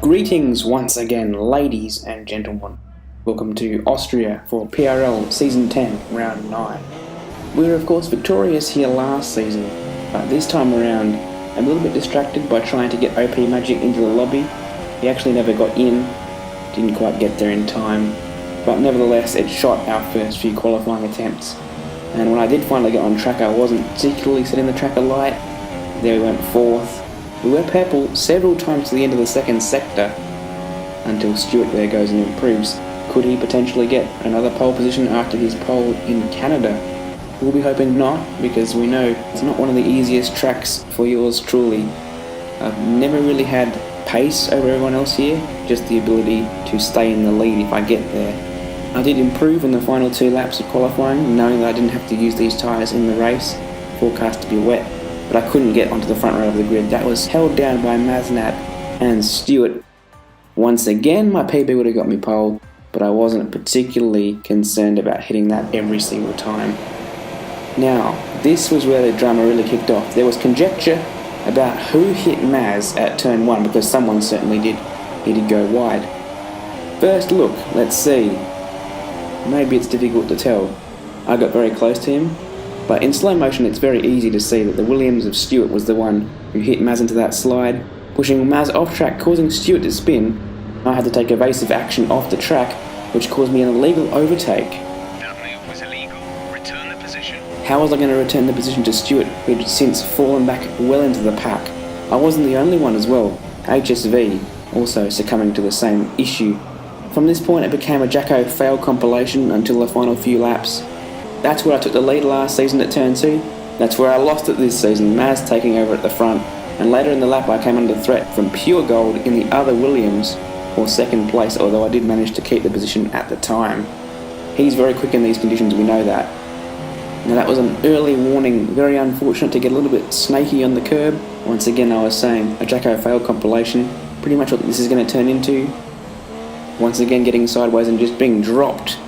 Greetings once again, ladies and gentlemen. Welcome to Austria for PRL Season 10, Round 9. We were of course victorious here last season, but this time around I'm a little bit distracted by trying to get OP Magic into the lobby. He actually never got in, didn't quite get there in time, but nevertheless it shot our first few qualifying attempts. And when I did finally get on track, I wasn't particularly setting the track alight. There we went fourth. We were purple several times to the end of the second sector until Stuart there goes and improves. Could he potentially get another pole position after his pole in Canada? We'll be hoping not, because we know it's not one of the easiest tracks for yours truly. I've never really had pace over everyone else here, just the ability to stay in the lead if I get there. I did improve in the final 2 laps of qualifying, knowing that I didn't have to use these tyres in the race, forecast to be wet. But I couldn't get onto the front row of the grid. That was held down by Maznat and Stuart. Once again, my PB would have got me pole, but I wasn't particularly concerned about hitting that every single time. Now, this was where the drama really kicked off. There was conjecture about who hit Maz at turn 1, because someone certainly did. He did go wide. First look, let's see. Maybe it's difficult to tell. I got very close to him. But in slow motion it's very easy to see that the Williams of Stuart was the one who hit Maz into that slide, pushing Maz off track, causing Stuart to spin. I had to take evasive action off the track, which caused me an illegal overtake. That move was illegal. Return the position. How was I going to return the position to Stuart, who had since fallen back well into the pack? I wasn't the only one as well. HSV also succumbing to the same issue. From this point it became a Jacko fail compilation until the final few laps. That's where I took the lead last season at turn 2. That's where I lost it this season, Maz taking over at the front. And later in the lap I came under threat from Pure Gold in the other Williams, or second place, although I did manage to keep the position at the time. He's very quick in these conditions, we know that. Now that was an early warning, very unfortunate to get a little bit snaky on the curb. Once again I was saying, a Jacko fail compilation, pretty much what this is going to turn into. Once again getting sideways and just being dropped.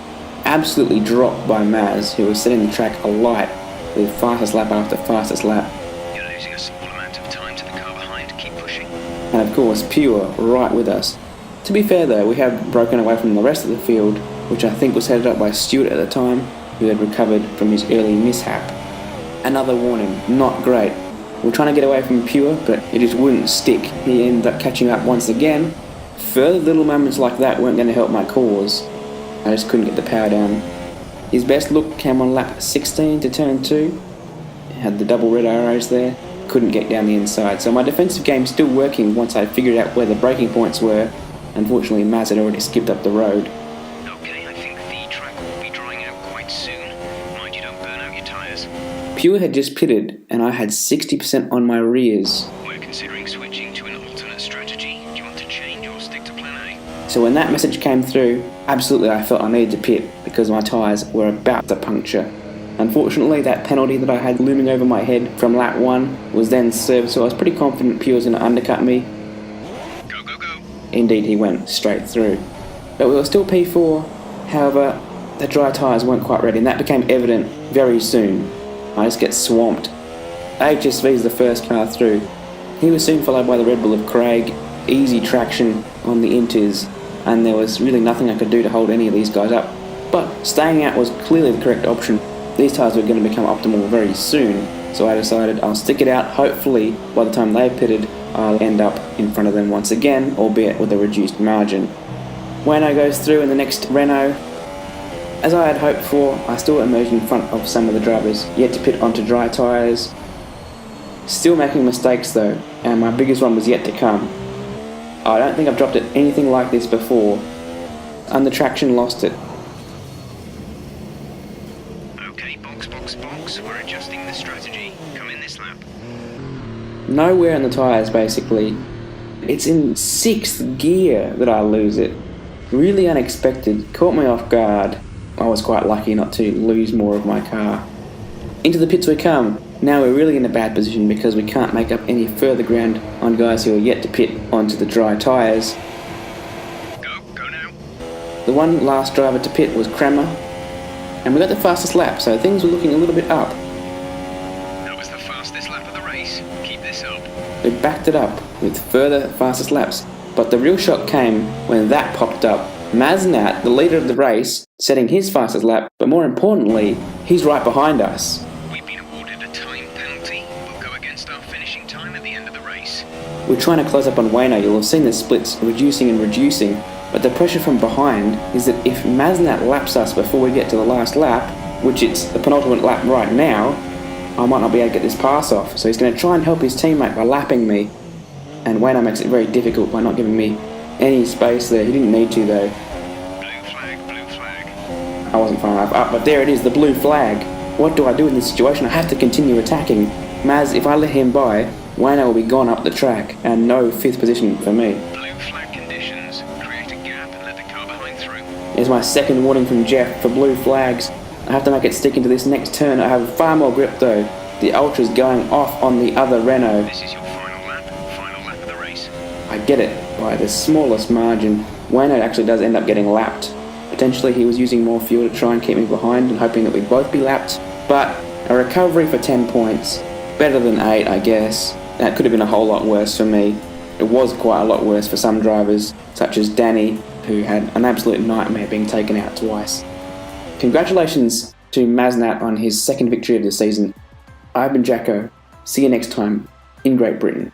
Absolutely dropped by Maz, who was setting the track alight with fastest lap after fastest lap. You're losing a small amount of time to the car behind. Keep pushing. And of course, Pure right with us. To be fair though, we have broken away from the rest of the field, which I think was headed up by Stuart at the time, who had recovered from his early mishap. Another warning, not great. We're trying to get away from Pure, but it just wouldn't stick. He ended up catching up once again. Further little moments like that weren't going to help my cause. I just couldn't get the power down. His best look came on lap 16 to turn 2. Had the double red arrows there. Couldn't get down the inside. So my defensive game's still working once I figured out where the braking points were. Unfortunately, Maz had already skipped up the road. Okay, I think the track will be drying out quite soon. Mind you don't burn out your tyres. Pure had just pitted, and I had 60% on my rears. We're considering switching to an alternate strategy. Do you want to change or stick to plan A? So when that message came through, absolutely I felt I needed to pit because my tyres were about to puncture. Unfortunately, that penalty that I had looming over my head from lap 1 was then served, so I was pretty confident Pure was going to undercut me. Go, go, go. Indeed, he went straight through. But we were still P4, however, the dry tyres weren't quite ready, and that became evident very soon. I just get swamped. HSV is the first car through. He was soon followed by the Red Bull of Craig, easy traction on the Inters, and there was really nothing I could do to hold any of these guys up. But staying out was clearly the correct option. These tyres were going to become optimal very soon, so I decided I'll stick it out. Hopefully, by the time they pitted, I'll end up in front of them once again, albeit with a reduced margin. Wayno goes through in the next Renault. As I had hoped for, I still emerged in front of some of the drivers, yet to pit onto dry tyres. Still making mistakes though, and my biggest one was yet to come. I don't think I've dropped it anything like this before. Under traction, lost it. Okay, box, box, box. We're adjusting the strategy. Come in this lap. Nowhere in the tyres basically. It's in 6th gear that I lose it. Really unexpected, caught me off guard. I was quite lucky not to lose more of my car. Into the pits we come. Now we're really in a bad position because we can't make up any further ground on guys who are yet to pit onto the dry tyres. Go now. The one last driver to pit was Kramer, and we got the fastest lap, so things were looking a little bit up. That was the fastest lap of the race. Keep this up. We backed it up with further fastest laps, But the real shock came when that popped up. Maznat, the leader of the race, setting his fastest lap, but more importantly, he's right behind us. We've been awarded a time penalty. We'll go against our finishing time at the end of the race. We're trying to close up on Wayno. You'll have seen the splits reducing and reducing, but the pressure from behind is that if Maznat laps us before we get to the last lap, which it's the penultimate lap right now, I might not be able to get this pass off. So he's going to try and help his teammate by lapping me, and Wayno makes it very difficult by not giving me any space there. He didn't need to though. Blue flag, blue flag. I wasn't far enough up, but there it is, the blue flag. What do I do in this situation? I have to continue attacking. Maz, if I let him by, Wayno will be gone up the track, and no 5th position for me. Blue flag conditions. Create a gap and let the car behind through. Here's my second warning from Jeff for blue flags. I have to make it stick into this next turn. I have far more grip though. The Ultra's going off on the other Renault. This is your final lap of the race. I get it by the smallest margin. Wayno actually does end up getting lapped. Potentially he was using more fuel to try and keep me behind and hoping that we'd both be lapped. But a recovery for 10 points. Better than 8, I guess. That could have been a whole lot worse for me. It was quite a lot worse for some drivers, such as Danny, who had an absolute nightmare being taken out twice. Congratulations to Maznat on his 2nd victory of the season. I've been Jacko. See you next time in Great Britain.